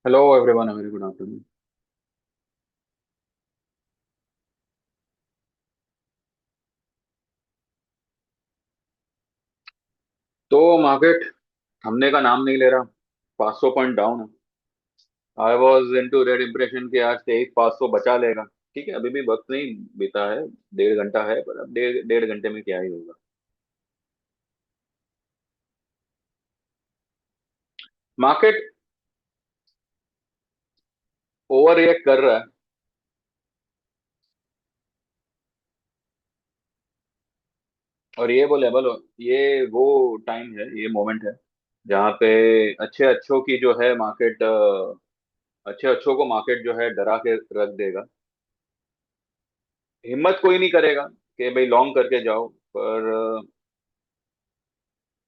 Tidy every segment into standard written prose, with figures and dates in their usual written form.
Hello everyone, very good afternoon. तो market थमने का नाम नहीं ले रहा। 500 पॉइंट डाउन है। I was into red impression कि आज 23,500 बचा लेगा। ठीक है, अभी भी वक्त नहीं बीता है। 1.5 घंटा है, पर अब डेढ़ डेढ़ घंटे में क्या ही होगा। मार्केट ओवर रिएक्ट कर रहा है। और ये वो लेवल, ये वो टाइम है, ये मोमेंट है जहाँ पे अच्छे अच्छों की जो है मार्केट, अच्छे अच्छों को मार्केट जो है डरा के रख देगा। हिम्मत कोई नहीं करेगा कि भाई लॉन्ग करके जाओ, पर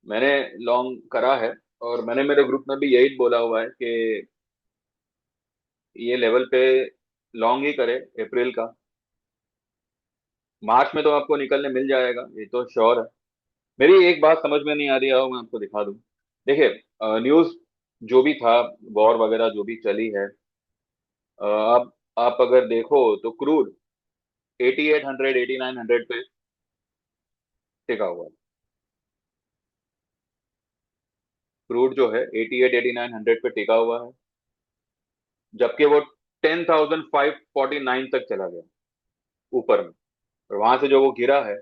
मैंने लॉन्ग करा है। और मैंने मेरे ग्रुप में भी यही बोला हुआ है कि ये लेवल पे लॉन्ग ही करे अप्रैल का। मार्च में तो आपको निकलने मिल जाएगा, ये तो श्योर है। मेरी एक बात समझ में नहीं आ रही है, वो मैं आपको दिखा दूं। देखिए, न्यूज जो भी था, वॉर वगैरह जो भी चली है, अब आप अगर देखो तो क्रूड 8800 8900 पे टिका हुआ है। क्रूड जो है 88 8900 पे टिका हुआ है, जबकि वो 10,549 तक चला गया ऊपर में। और वहां से जो वो गिरा है,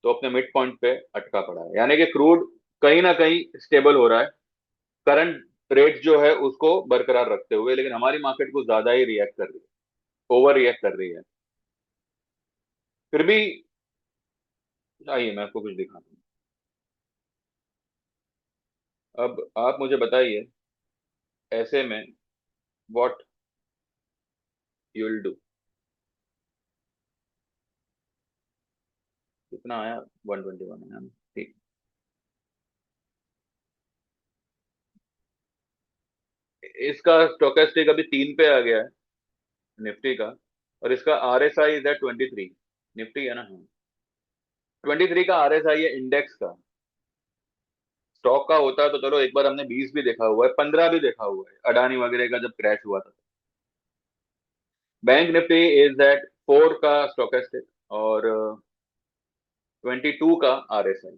तो अपने मिड पॉइंट पे अटका पड़ा है। यानी कि क्रूड कहीं ना कहीं स्टेबल हो रहा है करंट रेट जो है उसको बरकरार रखते हुए, लेकिन हमारी मार्केट को ज्यादा ही रिएक्ट कर रही है, ओवर रिएक्ट कर रही है। फिर भी आइए मैं आपको कुछ दिखाता हूँ। अब आप मुझे बताइए, ऐसे में व्हाट यू विल डू। कितना आया? 121 है ना? ठीक। इसका स्टोकेस्टिक अभी 3 पे आ गया है, निफ्टी का। और इसका are S I is 23। Nifty है ना? हाँ। 23 का आर एस आई है इंडेक्स का। स्टॉक का होता है तो चलो, एक बार हमने 20 भी देखा हुआ है, 15 भी देखा हुआ है, अडानी वगैरह का जब क्रैश हुआ था। बैंक निफ्टी इज एट 4 का स्टोकेस्टिक, और 22 का R S I.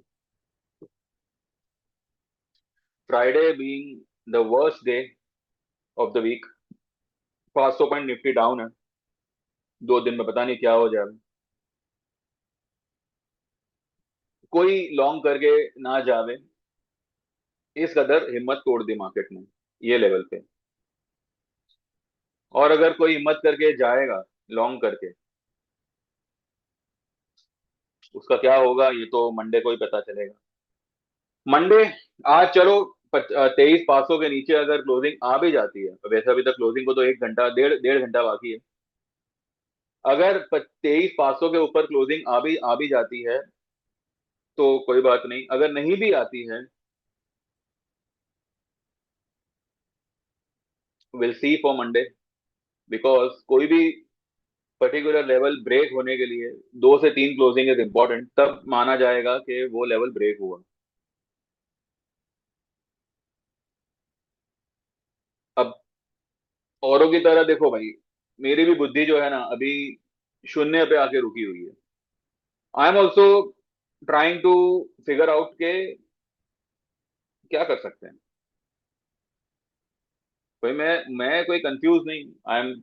Friday being the worst day of the week, 500 point Nifty down है। 2 दिन में पता नहीं क्या हो जाएगा। कोई लॉन्ग करके ना जावे, इस कदर हिम्मत तोड़ दी मार्केट ने ये लेवल पे। और अगर कोई हिम्मत करके जाएगा लॉन्ग करके, उसका क्या होगा ये तो मंडे को ही पता चलेगा। मंडे, आज चलो 23,500 के नीचे अगर क्लोजिंग आ भी जाती है, तो वैसे अभी तक क्लोजिंग को तो 1 घंटा, डेढ़ डेढ़ घंटा बाकी है। अगर 23,500 के ऊपर क्लोजिंग आ भी जाती है तो कोई बात नहीं, अगर नहीं भी आती है, will see for Monday. Because कोई भी पर्टिकुलर लेवल ब्रेक होने के लिए 2 से 3 क्लोजिंग इज इंपॉर्टेंट, तब माना जाएगा कि वो लेवल ब्रेक हुआ। अब औरों की तरह देखो भाई, मेरी भी बुद्धि जो है ना अभी शून्य पे आके रुकी हुई है। I am also trying to figure out के क्या कर सकते हैं। कोई मैं कोई कंफ्यूज नहीं। आई एम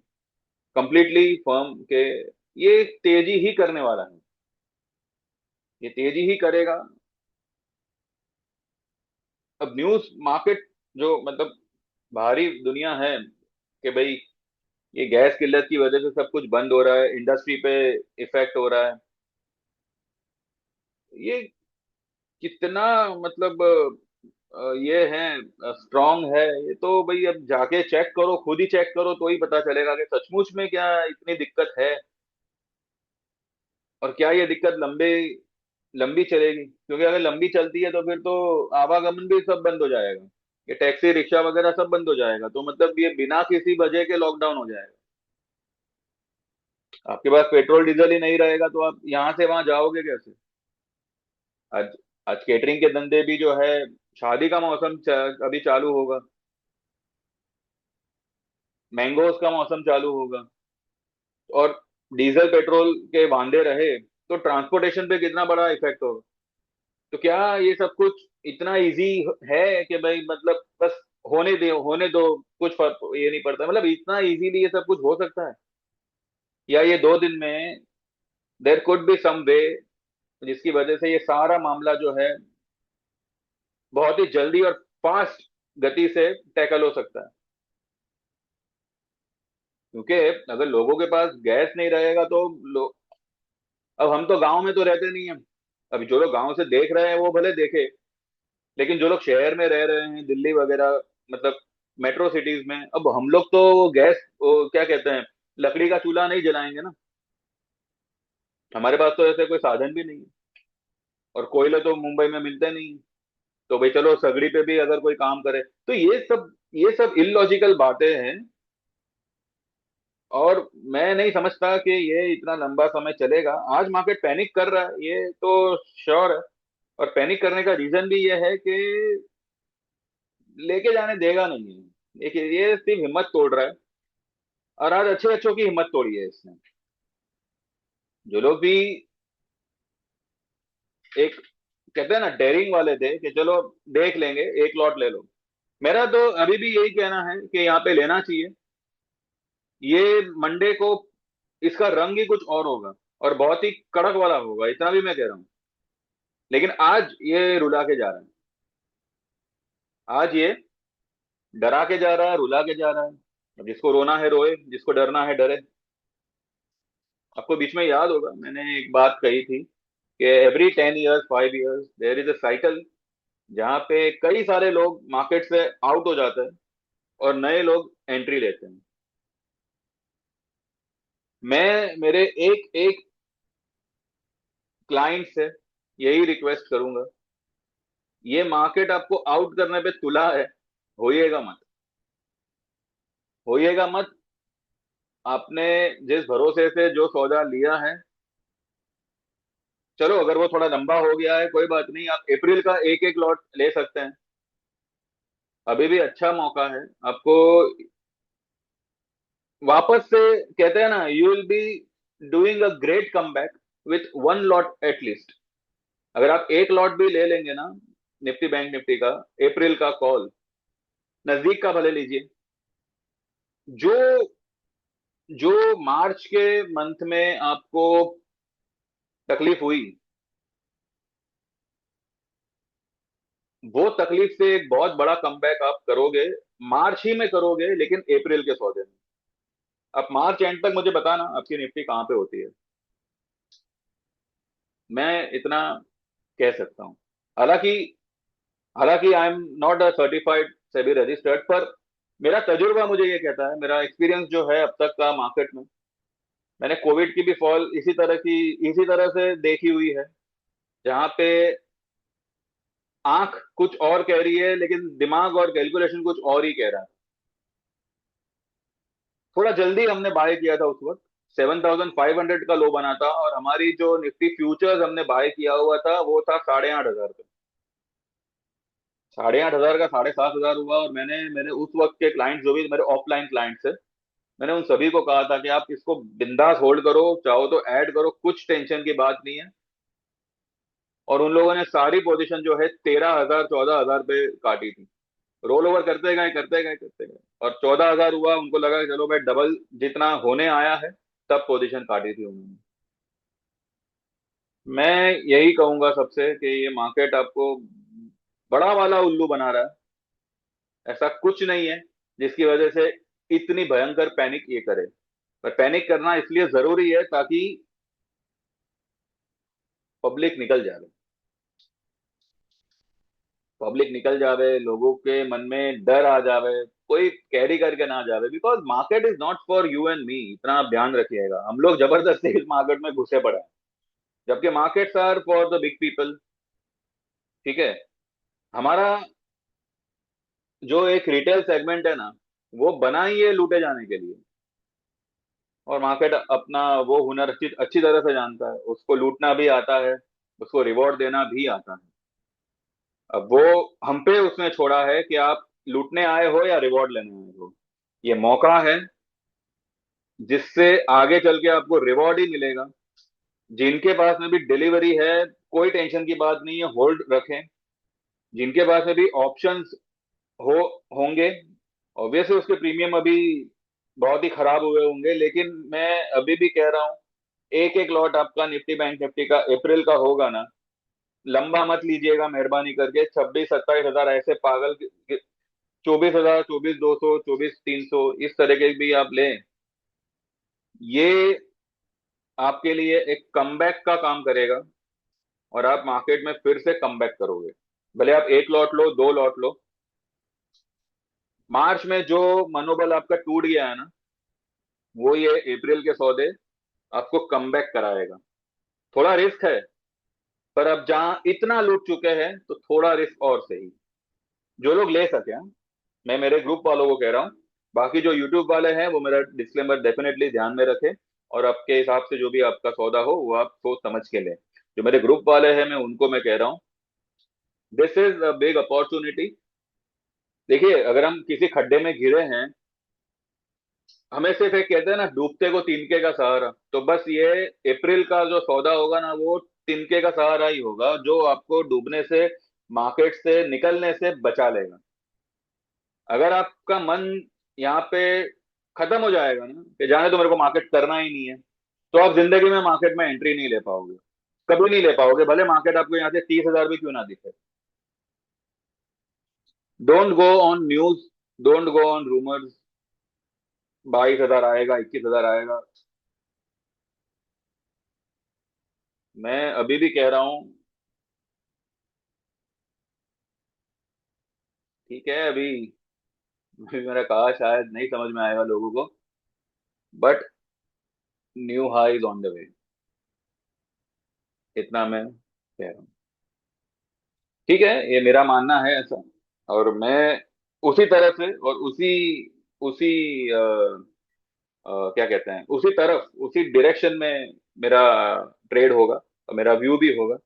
कंप्लीटली फर्म के ये तेजी ही करने वाला है, ये तेजी ही करेगा। अब न्यूज मार्केट जो मतलब बाहरी दुनिया है कि भाई ये गैस किल्लत की वजह से सब कुछ बंद हो रहा है, इंडस्ट्री पे इफेक्ट हो रहा है, ये कितना मतलब ये है स्ट्रांग है, ये तो भाई अब जाके चेक करो, खुद ही चेक करो तो ही पता चलेगा कि सचमुच में क्या इतनी दिक्कत है। और क्या ये दिक्कत लंबे लंबी चलेगी, क्योंकि अगर लंबी चलती है तो फिर तो आवागमन भी सब बंद हो जाएगा। ये टैक्सी रिक्शा वगैरह सब बंद हो जाएगा, तो मतलब ये बिना किसी वजह के लॉकडाउन हो जाएगा। आपके पास पेट्रोल डीजल ही नहीं रहेगा तो आप यहाँ से वहां जाओगे कैसे? आज आज केटरिंग के धंधे भी जो है, शादी का मौसम अभी चालू होगा। मैंगोज का मौसम चालू होगा, और डीजल पेट्रोल के वांदे रहे तो ट्रांसपोर्टेशन पे कितना बड़ा इफेक्ट होगा। तो क्या ये सब कुछ इतना इजी है कि भाई मतलब बस होने दो, कुछ फर्क ये नहीं पड़ता, मतलब इतना इजीली ये सब कुछ हो सकता है? या ये 2 दिन में देर कुड बी सम वे जिसकी वजह से ये सारा मामला जो है बहुत ही जल्दी और फास्ट गति से टैकल हो सकता है? क्योंकि अगर लोगों के पास गैस नहीं रहेगा तो अब हम तो गांव में तो रहते नहीं हैं। अभी जो लोग गांव से देख रहे हैं वो भले देखे, लेकिन जो लोग शहर में रह रहे हैं, दिल्ली वगैरह, मतलब मेट्रो सिटीज में, अब हम लोग तो गैस, वो क्या कहते हैं, लकड़ी का चूल्हा नहीं जलाएंगे ना। हमारे पास तो ऐसे कोई साधन भी नहीं है, और कोयले तो मुंबई में मिलते नहीं। तो भाई चलो सगड़ी पे भी अगर कोई काम करे, तो ये सब इलॉजिकल बातें हैं। और मैं नहीं समझता कि ये इतना लंबा समय चलेगा। आज मार्केट पैनिक कर रहा है, ये तो श्योर है। और पैनिक करने का रीजन भी ये है कि लेके जाने देगा नहीं है। देखिए ये सिर्फ हिम्मत तोड़ रहा है, और आज अच्छे अच्छों की हिम्मत तोड़ी है इसने। जो लोग भी एक कहते हैं ना डेयरिंग वाले थे कि चलो देख लेंगे, एक लॉट ले लो, मेरा तो अभी भी यही कहना है कि यहाँ पे लेना चाहिए। ये मंडे को इसका रंग ही कुछ और होगा, और बहुत ही कड़क वाला होगा, इतना भी मैं कह रहा हूँ। लेकिन आज ये रुला के जा रहा है। आज ये डरा के जा रहा है, रुला के जा रहा है। अब जिसको रोना है रोए, जिसको डरना है डरे। आपको बीच में याद होगा मैंने एक बात कही थी कि every 10 years 5 years there is a cycle, जहाँ पे कई सारे लोग मार्केट से आउट हो जाते हैं और नए लोग एंट्री लेते हैं। मैं मेरे एक एक क्लाइंट से यही रिक्वेस्ट करूंगा, ये मार्केट आपको आउट करने पे तुला है, होइएगा मत, होइएगा मत। आपने जिस भरोसे से जो सौदा लिया है, चलो अगर वो थोड़ा लंबा हो गया है कोई बात नहीं, आप अप्रैल का एक एक लॉट ले सकते हैं। अभी भी अच्छा मौका है आपको वापस से। कहते हैं ना, you will be doing a great come back with one lot at least. अगर आप एक लॉट भी ले लेंगे ना, निफ्टी बैंक निफ्टी का अप्रैल का कॉल, नजदीक का भले लीजिए। जो जो मार्च के मंथ में आपको तकलीफ हुई, वो तकलीफ से एक बहुत बड़ा कमबैक आप करोगे, मार्च ही में करोगे, लेकिन अप्रैल के सौदे में। आप मार्च एंड तक मुझे बताना आपकी निफ्टी कहाँ पे होती है, मैं इतना कह सकता हूँ। हालांकि हालांकि I am not a certified SEBI registered, पर मेरा तजुर्बा मुझे ये कहता है, मेरा एक्सपीरियंस जो है अब तक का मार्केट में, मैंने कोविड की भी फॉल इसी तरह से देखी हुई है, जहां पे आंख कुछ और कह रही है लेकिन दिमाग और कैलकुलेशन कुछ और ही कह रहा है। थोड़ा जल्दी हमने बाय किया था उस वक्त, 7,500 का लो बना था, और हमारी जो निफ्टी फ्यूचर्स हमने बाय किया हुआ था वो था 8,500 पे। 8,500 का 7,500 हुआ, और मैंने मेरे उस वक्त के क्लाइंट जो भी मेरे ऑफलाइन क्लाइंट्स है, मैंने उन सभी को कहा था कि आप इसको बिंदास होल्ड करो, चाहो तो ऐड करो, कुछ टेंशन की बात नहीं है। और उन लोगों ने सारी पोजीशन जो है 13,000 14,000 पे काटी थी। रोल ओवर करते गए करते गए करते गए, और 14,000 हुआ, उनको लगा कि चलो भाई डबल जितना होने आया है, तब पोजीशन काटी थी उन्होंने। मैं यही कहूंगा सबसे कि ये मार्केट आपको बड़ा वाला उल्लू बना रहा है। ऐसा कुछ नहीं है जिसकी वजह से इतनी भयंकर पैनिक ये करे। पर पैनिक करना इसलिए जरूरी है ताकि पब्लिक निकल जाए, पब्लिक निकल जावे, लोगों के मन में डर आ जावे, कोई कैरी करके ना जावे। Because market is not for you and me, इतना आप ध्यान रखिएगा। हम लोग जबरदस्ती इस मार्केट में घुसे पड़े हैं, जबकि markets are for the big people. ठीक है, हमारा जो एक रिटेल सेगमेंट है ना, वो बना ही है लूटे जाने के लिए। और मार्केट अपना वो हुनर अच्छी अच्छी तरह से जानता है, उसको लूटना भी आता है, उसको रिवॉर्ड देना भी आता है। अब वो हम पे उसने छोड़ा है कि आप लूटने आए हो या रिवॉर्ड लेने आए हो। ये मौका है जिससे आगे चल के आपको रिवॉर्ड ही मिलेगा। जिनके पास में भी डिलीवरी है, कोई टेंशन की बात नहीं है, होल्ड रखें। जिनके पास में भी ऑप्शंस हो होंगे, ऑब्वियसली उसके प्रीमियम अभी बहुत ही खराब हुए होंगे, लेकिन मैं अभी भी कह रहा हूँ, एक एक लॉट आपका निफ्टी बैंक निफ्टी का अप्रैल का होगा ना, लंबा मत लीजिएगा मेहरबानी करके। 26-27 हजार ऐसे पागल, 24 हजार, 24,200, 24,300 इस तरह के भी आप लें, ये आपके लिए एक कमबैक का काम करेगा, और आप मार्केट में फिर से कमबैक करोगे। भले आप एक लॉट लो, दो लॉट लो। मार्च में जो मनोबल आपका टूट गया है ना, वो ये अप्रैल के सौदे आपको कमबैक कराएगा। थोड़ा रिस्क है, पर अब जहां इतना लूट चुके हैं तो थोड़ा रिस्क और सही। जो लोग ले सके, हाँ, मैं मेरे ग्रुप वालों को कह रहा हूँ। बाकी जो यूट्यूब वाले हैं वो मेरा डिस्क्लेमर डेफिनेटली ध्यान में रखें, और आपके हिसाब से जो भी आपका सौदा हो वो आप सोच समझ के लें। जो मेरे ग्रुप वाले हैं मैं उनको मैं कह रहा हूँ, this is a big opportunity. देखिए, अगर हम किसी खड्डे में घिरे हैं, हमें सिर्फ एक कहते हैं ना, डूबते को तिनके का सहारा, तो बस ये अप्रैल का जो सौदा होगा ना, वो तिनके का सहारा ही होगा, जो आपको डूबने से, मार्केट से निकलने से बचा लेगा। अगर आपका मन यहाँ पे खत्म हो जाएगा ना, कि जाने तो मेरे को मार्केट करना ही नहीं है, तो आप जिंदगी में मार्केट में एंट्री नहीं ले पाओगे। कभी नहीं ले पाओगे, भले मार्केट आपको यहाँ से 30 हजार भी क्यों ना दिखे। Don't go on news, don't go on rumours. 22 हजार आएगा, 21 हजार आएगा। मैं अभी भी कह रहा हूँ, ठीक है, अभी अभी मैंने कहा शायद नहीं समझ में आएगा लोगों को, but new high is on the way, इतना मैं कह रहा हूँ। ठीक है, ये मेरा मानना है ऐसा, और मैं उसी तरह से और उसी उसी क्या कहते हैं, उसी तरफ, उसी डायरेक्शन में मेरा ट्रेड होगा, और मेरा व्यू भी होगा।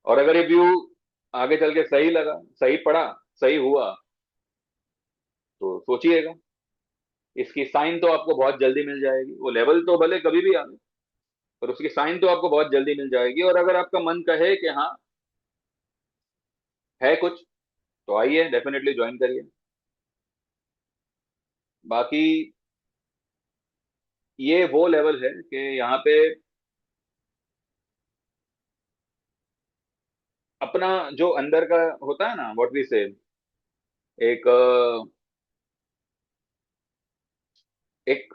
और अगर ये व्यू आगे चल के सही लगा, सही पड़ा, सही हुआ, तो सोचिएगा, इसकी साइन तो आपको बहुत जल्दी मिल जाएगी। वो लेवल तो भले कभी भी आए, पर उसकी साइन तो आपको बहुत जल्दी मिल जाएगी। और अगर आपका मन कहे कि हाँ, है कुछ, तो आइए, डेफिनेटली ज्वाइन करिए। बाकी ये वो लेवल है कि यहाँ पे अपना जो अंदर का होता है ना, व्हाट वी से, एक एक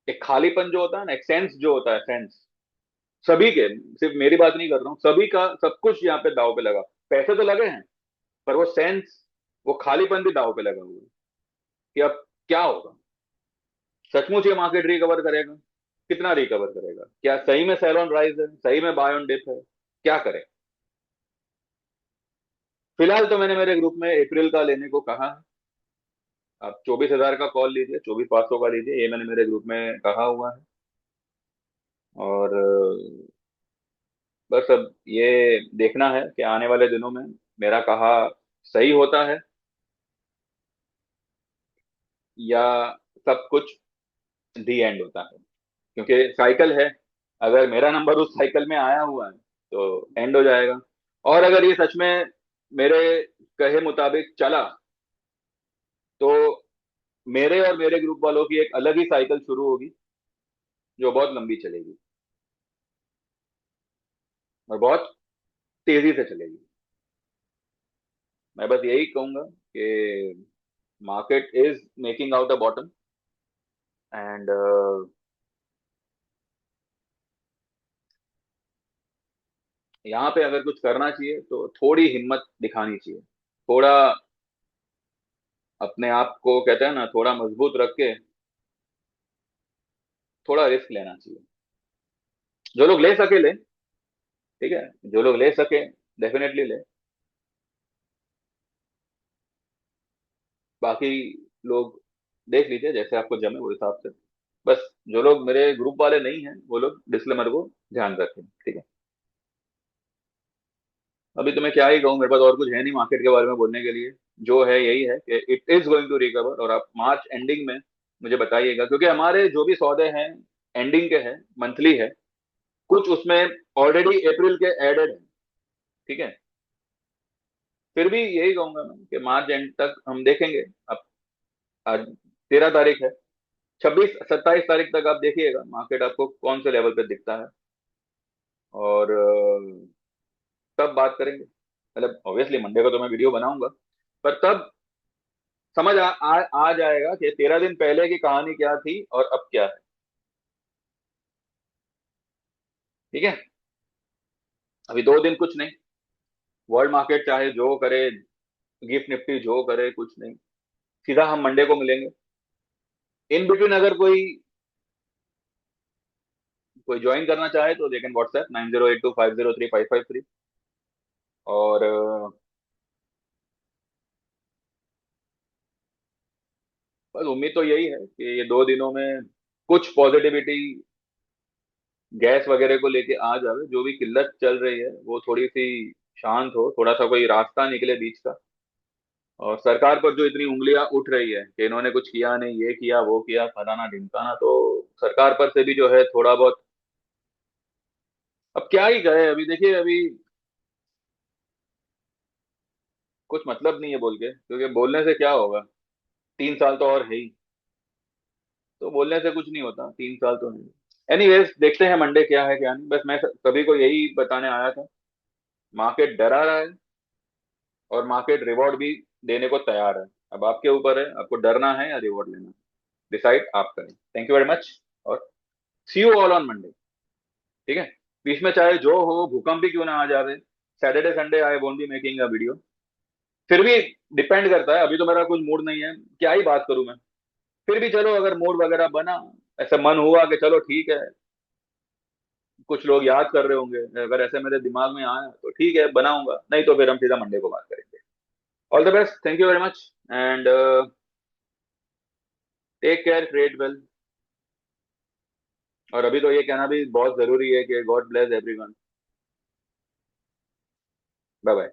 एक खालीपन जो होता है ना, एक सेंस जो होता है, सेंस सभी के, सिर्फ मेरी बात नहीं कर रहा हूँ, सभी का सब कुछ यहाँ पे दाव पे लगा। पैसे तो लगे हैं, पर वो सेंस, वो खालीपन भी दाव पे लगा हुआ है, कि अब क्या होगा। सचमुच ये मार्केट रिकवर करेगा? कितना रिकवर करेगा? क्या सही में सेल ऑन राइज है, सही में बाय ऑन डिप है? क्या करें? फिलहाल तो मैंने मेरे ग्रुप में अप्रैल का लेने को कहा है। आप 24 हजार का कॉल लीजिए, 24,500 का लीजिए, ये मैंने मेरे ग्रुप में कहा हुआ है। और बस अब ये देखना है कि आने वाले दिनों में मेरा कहा सही होता है, या सब कुछ दी एंड होता है। क्योंकि साइकिल है, अगर मेरा नंबर उस साइकिल में आया हुआ है तो एंड हो जाएगा। और अगर ये सच में मेरे कहे मुताबिक चला, तो मेरे और मेरे ग्रुप वालों की एक अलग ही साइकिल शुरू होगी, जो बहुत लंबी चलेगी, और बहुत तेजी से चलेगी। मैं बस यही कहूंगा कि market is making out a bottom, and यहाँ पे अगर कुछ करना चाहिए तो थोड़ी हिम्मत दिखानी चाहिए, थोड़ा अपने आप को, कहते हैं ना, थोड़ा मजबूत रख के थोड़ा रिस्क लेना चाहिए। जो लोग ले सके ले, ठीक है, जो लोग ले सके डेफिनेटली ले। बाकी लोग देख लीजिए, जैसे आपको जमे वो हिसाब से। बस जो लोग मेरे ग्रुप वाले नहीं हैं, वो लोग डिस्क्लेमर को ध्यान रखें, ठीक है। अभी तो मैं क्या ही कहूँ, मेरे पास और कुछ है नहीं मार्केट के बारे में बोलने के लिए। जो है यही है कि it is going to recover, और आप मार्च एंडिंग में मुझे बताइएगा, क्योंकि हमारे जो भी सौदे हैं एंडिंग के हैं, मंथली है, कुछ उसमें ऑलरेडी अप्रैल के एडेड है। ठीक है, फिर भी यही कहूंगा मैं कि मार्च एंड तक हम देखेंगे। अब आज 13 तारीख है, 26 27 तारीख तक आप देखिएगा मार्केट आपको कौन से लेवल पे दिखता है, और तब बात करेंगे। मतलब ऑब्वियसली मंडे को तो मैं वीडियो बनाऊंगा, पर तब समझ आ जाएगा कि 13 दिन पहले की कहानी क्या थी और अब क्या है। ठीक है, अभी 2 दिन कुछ नहीं, वर्ल्ड मार्केट चाहे जो करे, गिफ्ट निफ्टी जो करे, कुछ नहीं, सीधा हम मंडे को मिलेंगे। इन बिटवीन अगर कोई कोई ज्वाइन करना चाहे तो दे कैन व्हाट्सएप 9082503553। और बस उम्मीद तो यही है कि ये 2 दिनों में कुछ पॉजिटिविटी गैस वगैरह को लेके आ जावे, जो भी किल्लत चल रही है वो थोड़ी सी शांत हो, थोड़ा सा कोई रास्ता निकले बीच का। और सरकार पर जो इतनी उंगलियां उठ रही है कि इन्होंने कुछ किया नहीं, ये किया वो किया फलाना ढिमकाना, तो सरकार पर से भी जो है थोड़ा बहुत, अब क्या ही कहे, अभी देखिए अभी कुछ मतलब नहीं है बोल के, क्योंकि बोलने से क्या होगा, 3 साल तो और है ही, तो बोलने से कुछ नहीं होता, 3 साल तो नहीं। एनीवेज देखते हैं मंडे क्या है क्या नहीं, बस मैं सभी को यही बताने आया था, मार्केट डरा रहा है और मार्केट रिवॉर्ड भी देने को तैयार है। अब आपके ऊपर है, आपको डरना है या रिवॉर्ड लेना है, डिसाइड आप करें। थैंक यू वेरी मच, और सी यू ऑल ऑन मंडे। ठीक है, बीच में चाहे जो हो, भूकंप भी क्यों ना आ जावे, Saturday Sunday I won't be making a video, फिर भी डिपेंड करता है, अभी तो मेरा कुछ मूड नहीं है, क्या ही बात करूं मैं। फिर भी चलो अगर मूड वगैरह बना, ऐसा मन हुआ कि चलो ठीक है, कुछ लोग याद कर रहे होंगे, अगर ऐसे मेरे दिमाग में आया तो ठीक है बनाऊंगा, नहीं तो फिर हम सीधा मंडे को बात करेंगे। All the best, thank you very much, and take care, trade well. और अभी तो ये कहना भी बहुत जरूरी है कि God bless everyone. Bye bye.